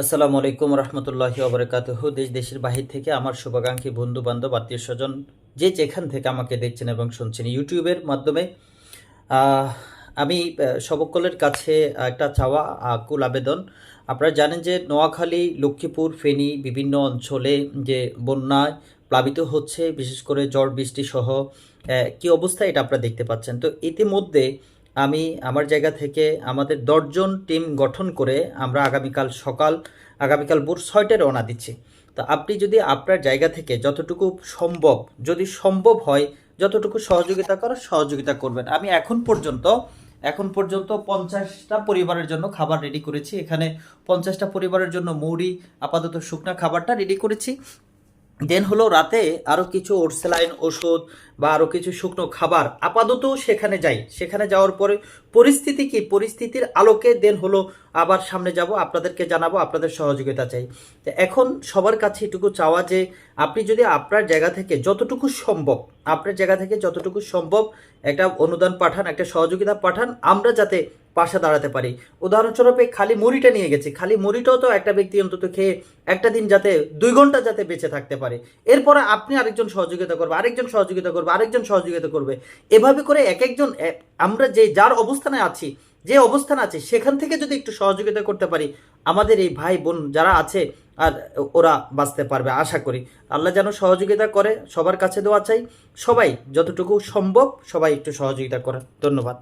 আসসালামু আলাইকুম রহমতুল্লাহি ওবরাকাতুহু। দেশ দেশের বাহির থেকে আমার শুভাকাঙ্ক্ষী বন্ধু বান্ধব আত্মীয় স্বজন যে যেখান থেকে আমাকে দেখছেন এবং শুনছেন ইউটিউবের মাধ্যমে, আহ, আমি সকলের কাছে একটা চাওয়া আকুল আবেদন। আপনারা জানেন যে নোয়াখালী, লক্ষ্মীপুর, ফেনী বিভিন্ন অঞ্চলে যে বন্যায় প্লাবিত হচ্ছে, বিশেষ করে ঝড় বৃষ্টি সহ কি অবস্থা এটা আপনারা দেখতে পাচ্ছেন। তো ইতিমধ্যে আমি আমার জায়গা থেকে আমাদের 10 জন টিম গঠন করে আমরা আগামীকাল ভোর 6টায় রওনা দিচ্ছি। তো আপনি যদি আপনার জায়গা থেকে যতটুকু সম্ভব, যদি সম্ভব হয় যতটুকু সহযোগিতা করার সহযোগিতা করবেন। আমি এখন পর্যন্ত 50টা পরিবারের জন্য খাবার রেডি করেছি। এখানে 50টা পরিবারের জন্য মৌরি আপাতত শুকনা খাবারটা রেডি করেছি। দেন হলো রাতে আরও কিছু ওরসেলাইন ওষুধ বা আরও কিছু শুকনো খাবার আপাতত সেখানে যাওয়ার পরে পরিস্থিতি কি, পরিস্থিতির আলোকে দেন হলো আবার সামনে যাব, আপনাদেরকে জানাবো, আপনাদের সহযোগিতা চাই। তো এখন সবার কাছে এটুকু চাওয়া যে আপনি যদি আপনার জায়গা থেকে যতটুকু সম্ভব একটা অনুদান পাঠান, একটা সহযোগিতা পাঠান, আমরা যাতে পাশে দাঁড়াতে পারি। উদাহরণস্বরূপ খালি মুড়িটা নিয়ে গেছি, খালি মুড়িটাও তো একটা ব্যক্তি অন্তত খেয়ে একটা দিন যাতে 2 ঘন্টা যাতে বেঁচে থাকতে পারে। এরপরে আপনি আরেকজন সহযোগিতা করবে, আরেকজন সহযোগিতা করবে। এভাবে করে এক একজন আমরা যার অবস্থানে আছি সেখান থেকে যদি একটু সহযোগিতা করতে পারি, আমাদের এই ভাই বোন যারা আছে আর ওরা বাঁচতে পারবে আশা করি। আল্লাহ যেন সহযোগিতা করে, সবার কাছে দোয়া চাই। সবাই যতটুকু সম্ভব সবাই একটু সহযোগিতা করেন। ধন্যবাদ।